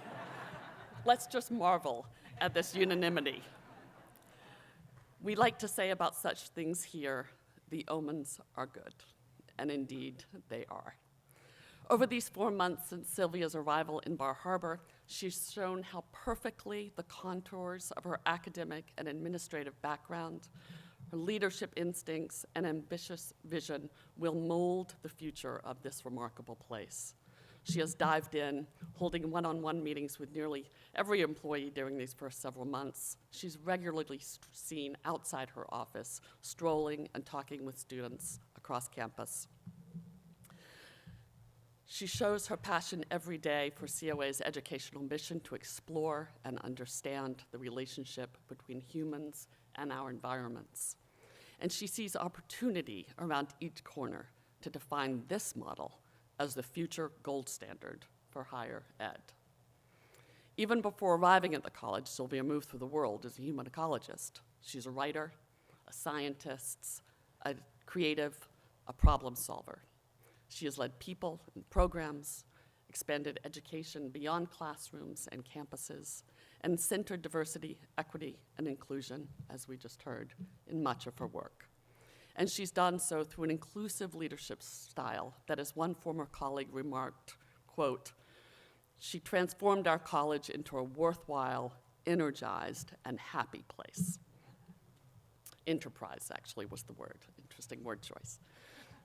let's just marvel at this unanimity. We like to say about such things here, the omens are good, and indeed they are. Over these 4 months since Sylvia's arrival in Bar Harbor, she's shown how perfectly the contours of her academic and administrative background, her leadership instincts, and ambitious vision will mold the future of this remarkable place. She has dived in, holding one-on-one meetings with nearly every employee during these first several months. She's regularly seen outside her office, strolling and talking with students across campus. She shows her passion every day for COA's educational mission to explore and understand the relationship between humans and our environments. And she sees opportunity around each corner to define this model as the future gold standard for higher ed. Even before arriving at the college, Sylvia moved through the world as a human ecologist. She's a writer, a scientist, a creative, a problem solver. She has led people and programs, expanded education beyond classrooms and campuses, and centered diversity, equity, and inclusion, as we just heard, in much of her work. And she's done so through an inclusive leadership style that, as one former colleague remarked, quote, "She transformed our college into a worthwhile, energized, and happy place." Enterprise, actually, was the word. Interesting word choice.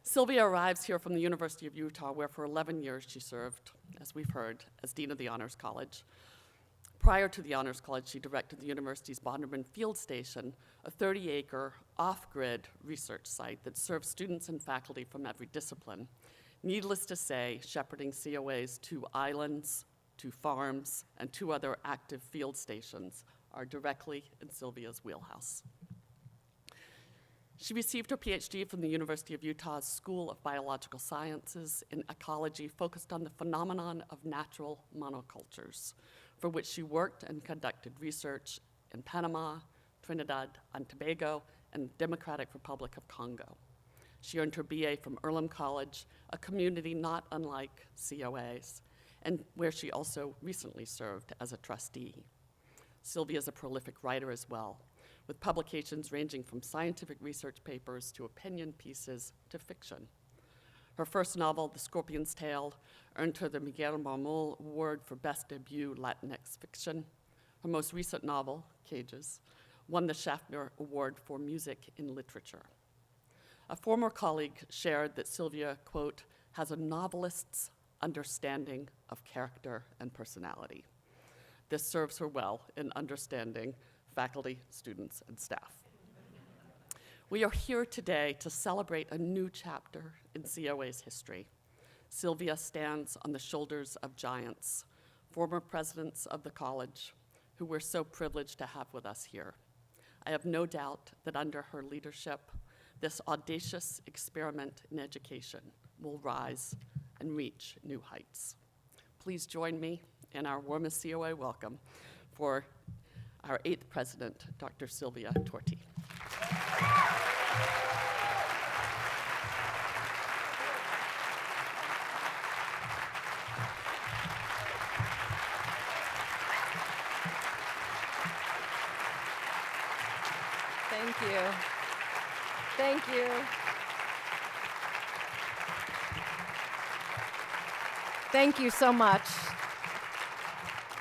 Sylvia arrives here from the University of Utah, where for 11 years she served, as we've heard, as Dean of the Honors College. Prior to the Honors College, she directed the university's Bonderman Field Station, a 30-acre off-grid research site that serves students and faculty from every discipline. Needless to say, shepherding COA's 2 islands, 2 farms, and 2 other active field stations are directly in Sylvia's wheelhouse. She received her PhD from the University of Utah's School of Biological Sciences in ecology, focused on the phenomenon of natural monocultures, for which she worked and conducted research in Panama, Trinidad and Tobago, and the Democratic Republic of Congo. She earned her BA from Earlham College, a community not unlike COA's, and where she also recently served as a trustee. Sylvia is a prolific writer as well, with publications ranging from scientific research papers to opinion pieces to fiction. Her first novel, The Scorpion's Tail, earned her the Miguel Marmol Award for Best Debut Latinx Fiction. Her most recent novel, Cages, won the Schaffner Award for Music in Literature. A former colleague shared that Sylvia, quote, "has a novelist's understanding of character and personality." This serves her well in understanding faculty, students, and staff. We are here today to celebrate a new chapter in COA's history. Sylvia stands on the shoulders of giants, former presidents of the college, who we're so privileged to have with us here. I have no doubt that under her leadership, this audacious experiment in education will rise and reach new heights. Please join me in our warmest COA welcome for our 8th president, Dr. Sylvia Torti. Thank you. Thank you. Thank you so much.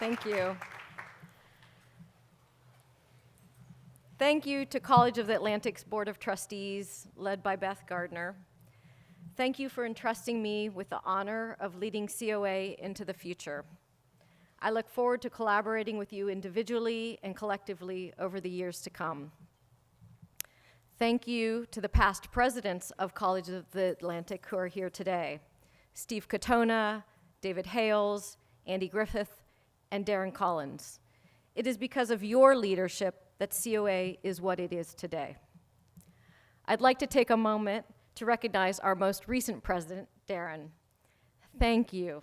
Thank you. Thank you to College of the Atlantic's Board of Trustees, led by Beth Gardner. Thank you for entrusting me with the honor of leading COA into the future. I look forward to collaborating with you individually and collectively over the years to come. Thank you to the past presidents of College of the Atlantic who are here today: Steve Katona, David Hales, Andy Griffith, and Darren Collins. It is because of your leadership that COA is what it is today. I'd like to take a moment to recognize our most recent president, Darren. Thank you.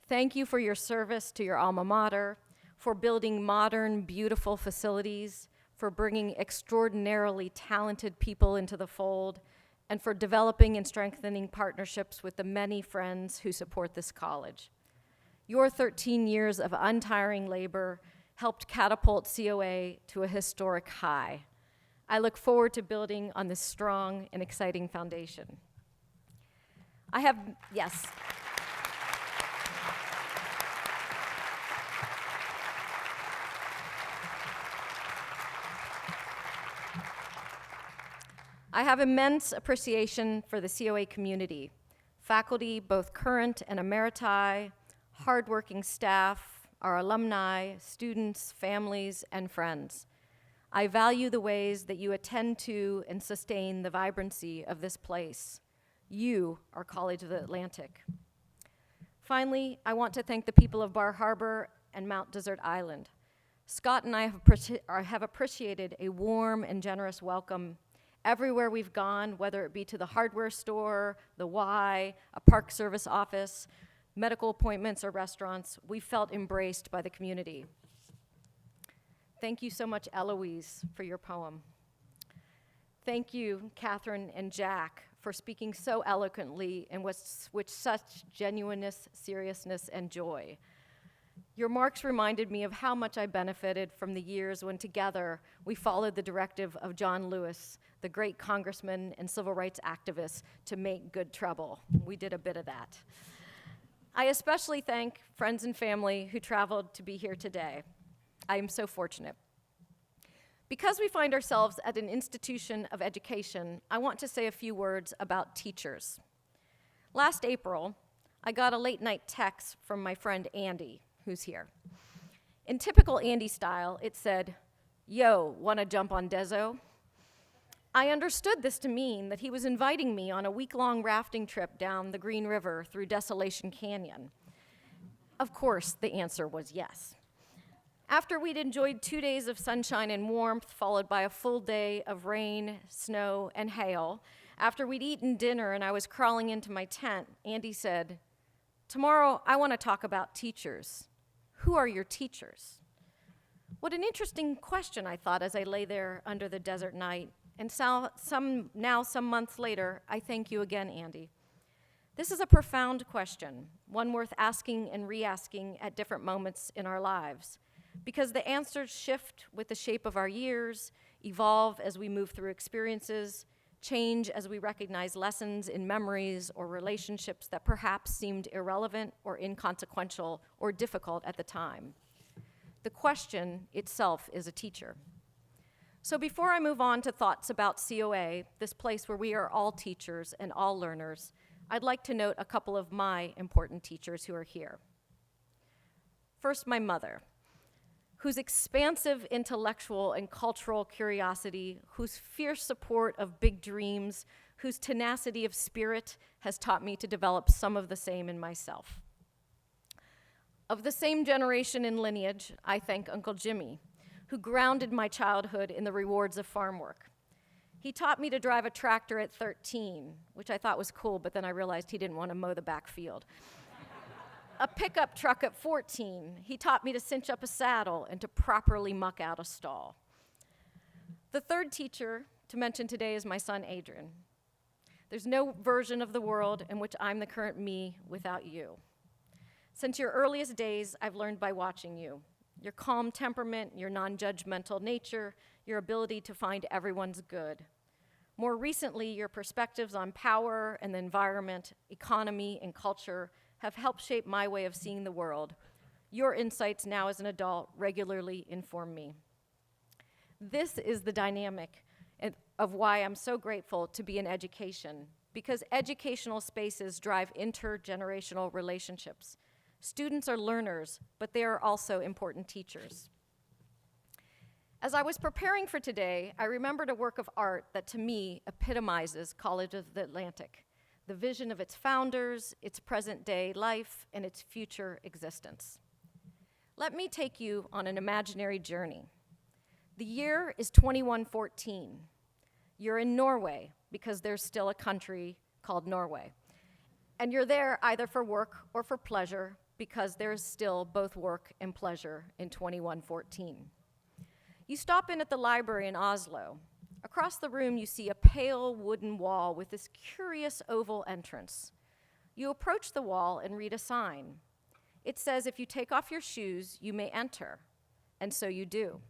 Thank you for your service to your alma mater, for building modern, beautiful facilities, for bringing extraordinarily talented people into the fold, and for developing and strengthening partnerships with the many friends who support this college. Your 13 years of untiring labor helped catapult COA to a historic high. I look forward to building on this strong and exciting foundation. Yes. I have immense appreciation for the COA community, faculty, both current and emeriti, hardworking staff, our alumni, students, families, and friends. I value the ways that you attend to and sustain the vibrancy of this place. You are College of the Atlantic. Finally, I want to thank the people of Bar Harbor and Mount Desert Island. Scott and I have appreciated a warm and generous welcome everywhere we've gone, whether it be to the hardware store, the Y, a park service office, medical appointments, or restaurants. We felt embraced by the community. Thank you so much, Eloise, for your poem. Thank you, Kathryn and Jack, for speaking so eloquently and with such genuineness, seriousness, and joy. Your remarks reminded me of how much I benefited from the years when together we followed the directive of John Lewis, the great congressman and civil rights activist, to make good trouble. We did a bit of that. I especially thank friends and family who traveled to be here today. I am so fortunate. Because we find ourselves at an institution of education, I want to say a few words about teachers. Last April, I got a late-night text from my friend Andy, who's here. In typical Andy style, it said, "Yo, wanna jump on Dezo?" I understood this to mean that he was inviting me on a week-long rafting trip down the Green River through Desolation Canyon. Of course, the answer was yes. After we'd enjoyed 2 days of sunshine and warmth, followed by a full day of rain, snow, and hail, after we'd eaten dinner and I was crawling into my tent, Andy said, "Tomorrow, I want to talk about teachers. Who are your teachers?" What an interesting question, I thought, as I lay there under the desert night. And some months later, I thank you again, Andy. This is a profound question, one worth asking and re-asking at different moments in our lives, because the answers shift with the shape of our years, evolve as we move through experiences, change as we recognize lessons in memories or relationships that perhaps seemed irrelevant or inconsequential or difficult at the time. The question itself is a teacher. So before I move on to thoughts about COA, this place where we are all teachers and all learners, I'd like to note a couple of my important teachers who are here. First, my mother, whose expansive intellectual and cultural curiosity, whose fierce support of big dreams, whose tenacity of spirit has taught me to develop some of the same in myself. Of the same generation and lineage, I thank Uncle Jimmy, who grounded my childhood in the rewards of farm work. He taught me to drive a tractor at 13, which I thought was cool, but then I realized he didn't want to mow the back field. A pickup truck at 14. He taught me to cinch up a saddle and to properly muck out a stall. The third teacher to mention today is my son, Adrian. There's no version of the world in which I'm the current me without you. Since your earliest days, I've learned by watching you. Your calm temperament, your non-judgmental nature, your ability to find everyone's good. More recently, your perspectives on power and the environment, economy, and culture have helped shape my way of seeing the world. Your insights now as an adult regularly inform me. This is the dynamic of why I'm so grateful to be in education, because educational spaces drive intergenerational relationships. Students are learners, but they are also important teachers. As I was preparing for today, I remembered a work of art that to me epitomizes College of the Atlantic, the vision of its founders, its present-day life, and its future existence. Let me take you on an imaginary journey. The year is 2114. You're in Norway, because there's still a country called Norway. And you're there either for work or for pleasure, because there's still both work and pleasure in 2114. You stop in at the library in Oslo. Across the room, you see a pale wooden wall with this curious oval entrance. You approach the wall and read a sign. It says, if you take off your shoes, you may enter, and so you do.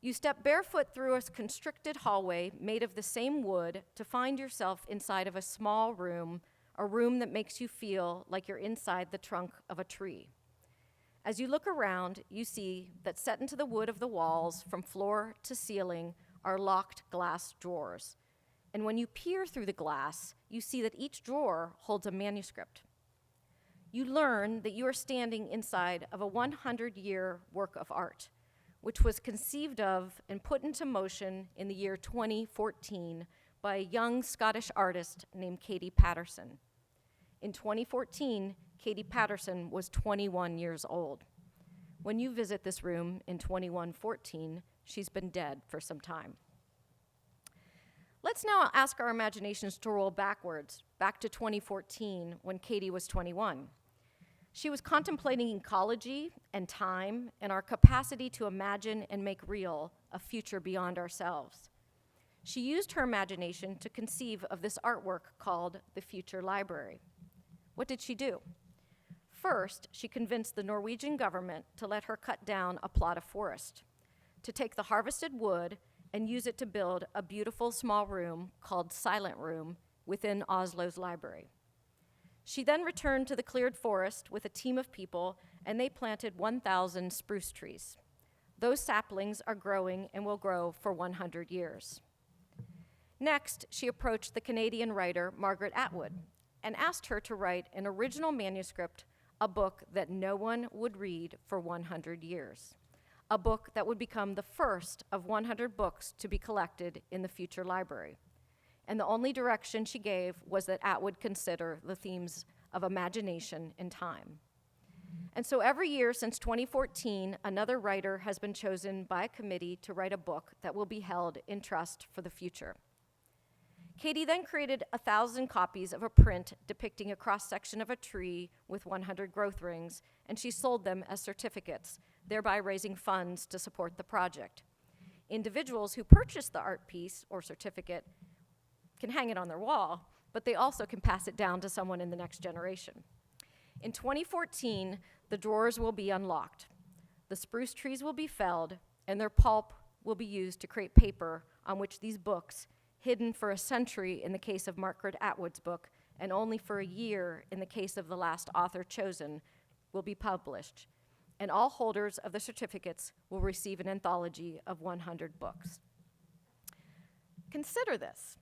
You step barefoot through a constricted hallway made of the same wood to find yourself inside of a small room, a room that makes you feel like you're inside the trunk of a tree. As you look around, you see that set into the wood of the walls from floor to ceiling are locked glass drawers. And when you peer through the glass, you see that each drawer holds a manuscript. You learn that you are standing inside of a 100-year work of art, which was conceived of and put into motion in the year 2014 by a young Scottish artist named Katie Patterson. In 2014, Katie Patterson was 21 years old. When you visit this room in 2114, she's been dead for some time. Let's now ask our imaginations to roll backwards, back to 2014, when Katie was 21. She was contemplating ecology and time and our capacity to imagine and make real a future beyond ourselves. She used her imagination to conceive of this artwork called the Future Library. What did she do? First, she convinced the Norwegian government to let her cut down a plot of forest, to take the harvested wood and use it to build a beautiful small room called Silent Room within Oslo's library. She then returned to the cleared forest with a team of people, and they planted 1,000 spruce trees. Those saplings are growing and will grow for 100 years. Next, she approached the Canadian writer Margaret Atwood and asked her to write an original manuscript, a book that no one would read for 100 years, a book that would become the first of 100 books to be collected in the Future Library. And the only direction she gave was that Atwood consider the themes of imagination and time. And so every year since 2014, another writer has been chosen by a committee to write a book that will be held in trust for the future. Katie then created 1,000 copies of a print depicting a cross-section of a tree with 100 growth rings, and she sold them as certificates, thereby raising funds to support the project. Individuals who purchase the art piece or certificate can hang it on their wall, but they also can pass it down to someone in the next generation. In 2014, the drawers will be unlocked. The spruce trees will be felled, and their pulp will be used to create paper on which these books, hidden for a century in the case of Margaret Atwood's book, and only for a year in the case of the last author chosen, will be published. And all holders of the certificates will receive an anthology of 100 books. Consider this.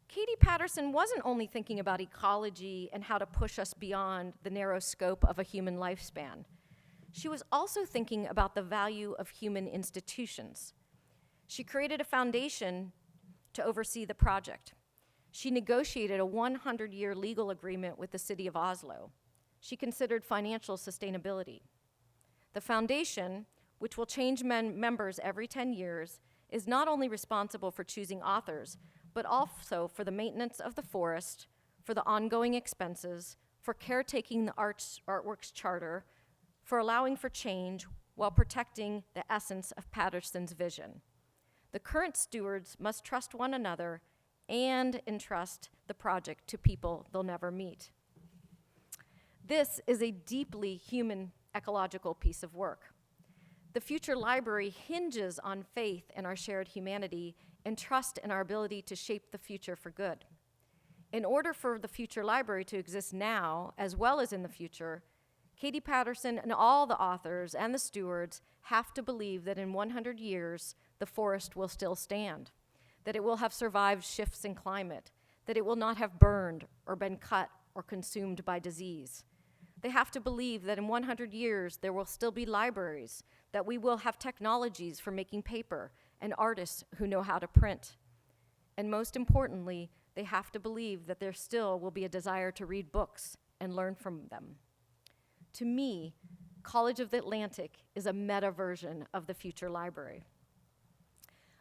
Katie Patterson wasn't only thinking about ecology and how to push us beyond the narrow scope of a human lifespan. She was also thinking about the value of human institutions. She created a foundation to oversee the project. She negotiated a 100-year legal agreement with the city of Oslo. She considered financial sustainability. The foundation, which will change members every 10 years, is not only responsible for choosing authors, but also for the maintenance of the forest, for the ongoing expenses, for caretaking the artwork's charter, for allowing for change while protecting the essence of Patterson's vision. The current stewards must trust one another and entrust the project to people they'll never meet. This is a deeply human ecological piece of work. The Future Library hinges on faith in our shared humanity and trust in our ability to shape the future for good. In order for the Future Library to exist now, as well as in the future, Katie Patterson and all the authors and the stewards have to believe that in 100 years, the forest will still stand, that it will have survived shifts in climate, that it will not have burned or been cut or consumed by disease. They have to believe that in 100 years, there will still be libraries, that we will have technologies for making paper and artists who know how to print. And most importantly, they have to believe that there still will be a desire to read books and learn from them. To me, College of the Atlantic is a meta version of the Future Library.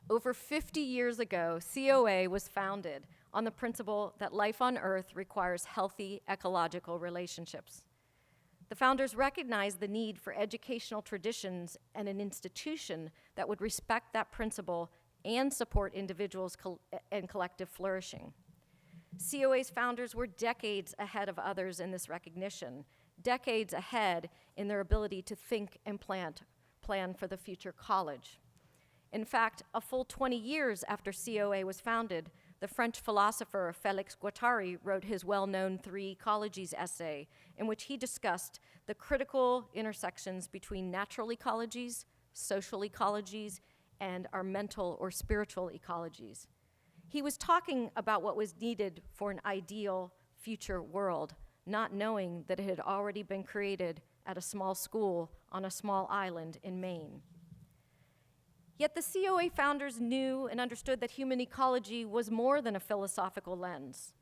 Over 50 years ago, COA was founded on the principle that life on Earth requires healthy ecological relationships. The founders recognized the need for educational traditions and an institution that would respect that principle and support individuals' and collective flourishing. COA's founders were decades ahead of others in this recognition, decades ahead in their ability to think and plan for the future college. In fact, a full 20 years after COA was founded, the French philosopher Félix Guattari wrote his well-known Three Ecologies essay, in which he discussed the critical intersections between natural ecologies, social ecologies, and our mental or spiritual ecologies. He was talking about what was needed for an ideal future world, not knowing that it had already been created at a small school on a small island in Maine. Yet the COA founders knew and understood that human ecology was more than a philosophical lens.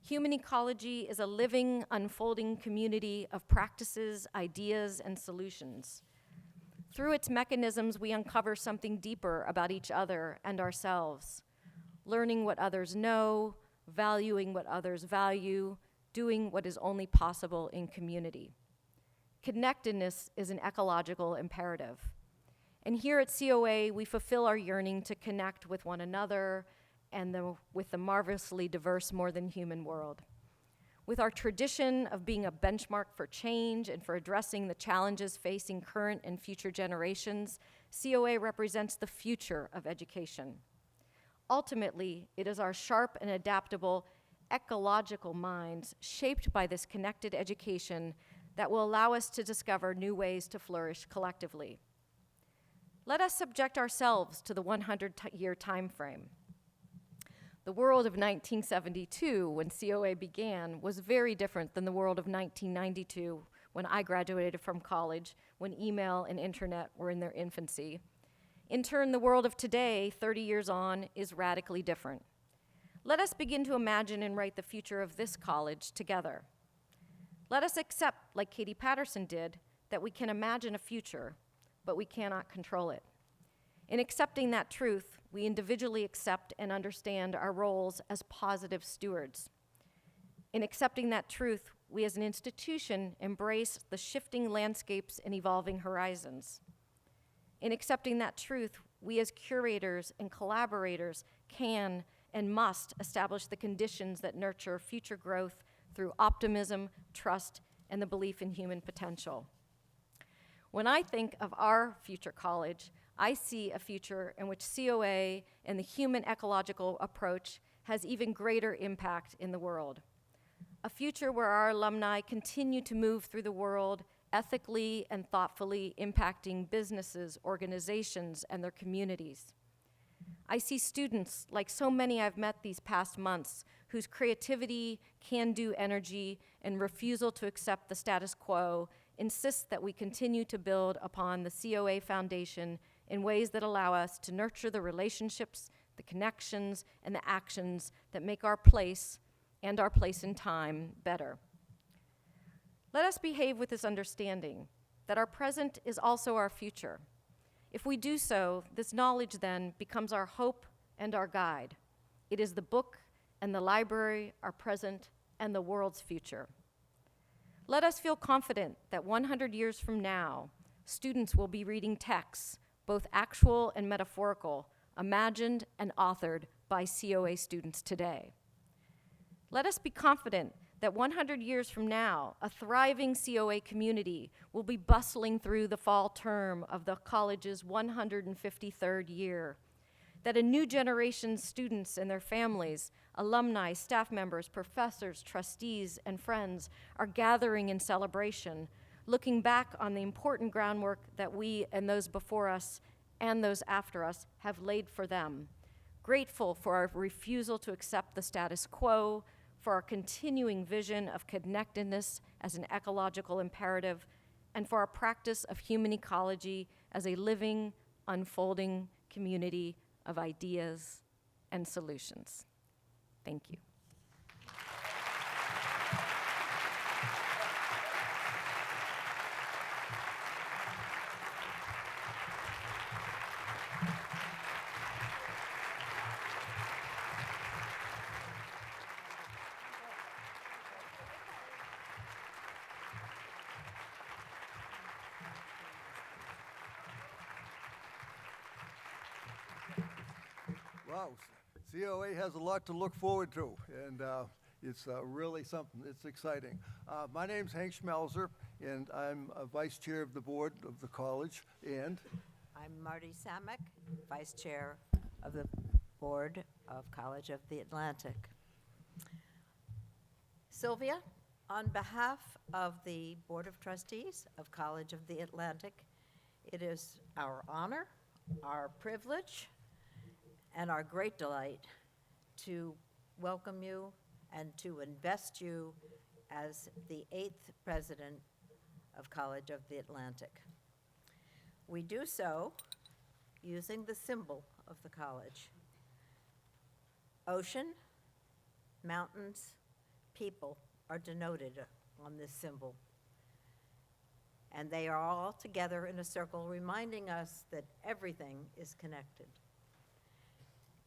Human ecology is a living, unfolding community of practices, ideas, and solutions. Through its mechanisms, we uncover something deeper about each other and ourselves, learning what others know, valuing what others value, doing what is only possible in community. Connectedness is an ecological imperative. And here at COA, we fulfill our yearning to connect with one another and with the marvelously diverse, more than human world. With our tradition of being a benchmark for change and for addressing the challenges facing current and future generations, COA represents the future of education. Ultimately, it is our sharp and adaptable ecological minds shaped by this connected education that will allow us to discover new ways to flourish collectively. Let us subject ourselves to the 100-year time frame. The world of 1972, when COA began, was very different than the world of 1992, when I graduated from college, when email and internet were in their infancy. In turn, the world of today, 30 years on, is radically different. Let us begin to imagine and write the future of this college together. Let us accept, like Katie Patterson did, that we can imagine a future, but we cannot control it. In accepting that truth, we individually accept and understand our roles as positive stewards. In accepting that truth, we as an institution embrace the shifting landscapes and evolving horizons. In accepting that truth, we as curators and collaborators can and must establish the conditions that nurture future growth through optimism, trust, and the belief in human potential. When I think of our future college, I see a future in which COA and the human ecological approach has even greater impact in the world. A future where our alumni continue to move through the world ethically and thoughtfully impacting businesses, organizations, and their communities. I see students, like so many I've met these past months, whose creativity, can-do energy, and refusal to accept the status quo insist that we continue to build upon the COA foundation in ways that allow us to nurture the relationships, the connections, and the actions that make our place and our place in time better. Let us behave with this understanding that our present is also our future. If we do so, this knowledge then becomes our hope and our guide. It is the book and the library, our present, and the world's future. Let us feel confident that 100 years from now, students will be reading texts, both actual and metaphorical, imagined and authored by COA students today. Let us be confident that 100 years from now, a thriving COA community will be bustling through the fall term of the college's 153rd year, that a new generation of students and their families, alumni, staff members, professors, trustees, and friends are gathering in celebration, looking back on the important groundwork that we and those before us and those after us have laid for them, grateful for our refusal to accept the status quo, for our continuing vision of connectedness as an ecological imperative, and for our practice of human ecology as a living, unfolding community of ideas and solutions. Thank you. Wow, COA has a lot to look forward to, and it's really something. It's exciting. My name's Hank Schmelzer, and I'm a vice chair of the board of the college, and I'm Marty Samek, vice chair of the board of College of the Atlantic. Sylvia, on behalf of the Board of Trustees of College of the Atlantic, it is our honor, our privilege, and our great delight to welcome you and to invest you as the 8th president of College of the Atlantic. We do so using the symbol of the college. Ocean, mountains, people are denoted on this symbol. And they are all together in a circle, reminding us that everything is connected.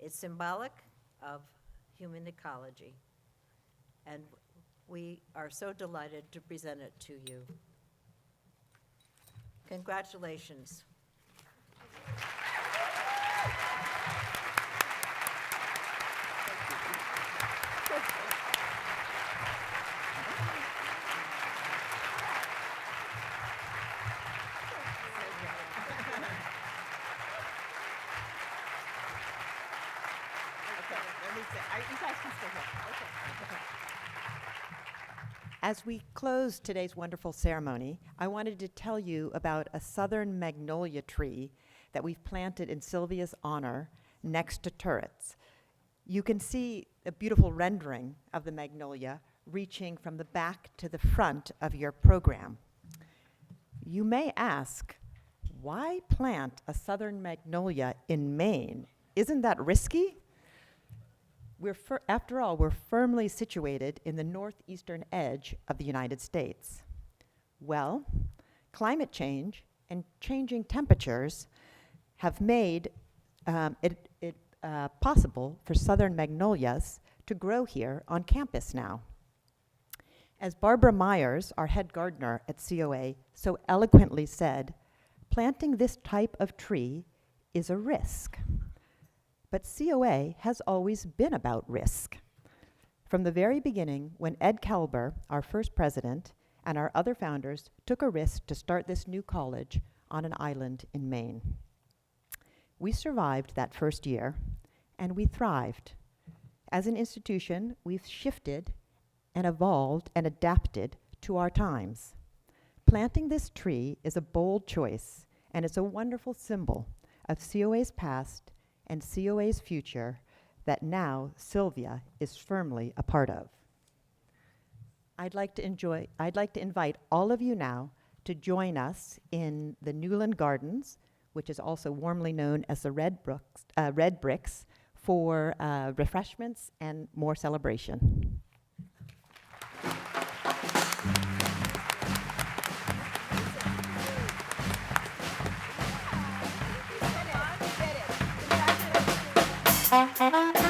It's symbolic of human ecology, and we are so delighted to present it to you. Congratulations. As we close today's wonderful ceremony, I wanted to tell you about a southern magnolia tree that we've planted in Sylvia's honor next to turrets. You can see a beautiful rendering of the magnolia reaching from the back to the front of your program. You may ask, why plant a southern magnolia in Maine? Isn't that risky? After all, we're firmly situated in the northeastern edge of the United States. Well, climate change and changing temperatures have made it possible for southern magnolias to grow here on campus now. As Barbara Myers, our head gardener at COA, so eloquently said, planting this type of tree is a risk. But COA has always been about risk. From the very beginning, when Ed Kalber, our first president, and our other founders took a risk to start this new college on an island in Maine. We survived that first year, and we thrived. As an institution, we've shifted and evolved and adapted to our times. Planting this tree is a bold choice, and it's a wonderful symbol of COA's past and COA's future that now Sylvia is firmly a part of. I'd like to invite all of you now to join us in the Newell Gardens, which is also warmly known as the Red Bricks, for refreshments and more celebration. Thank you.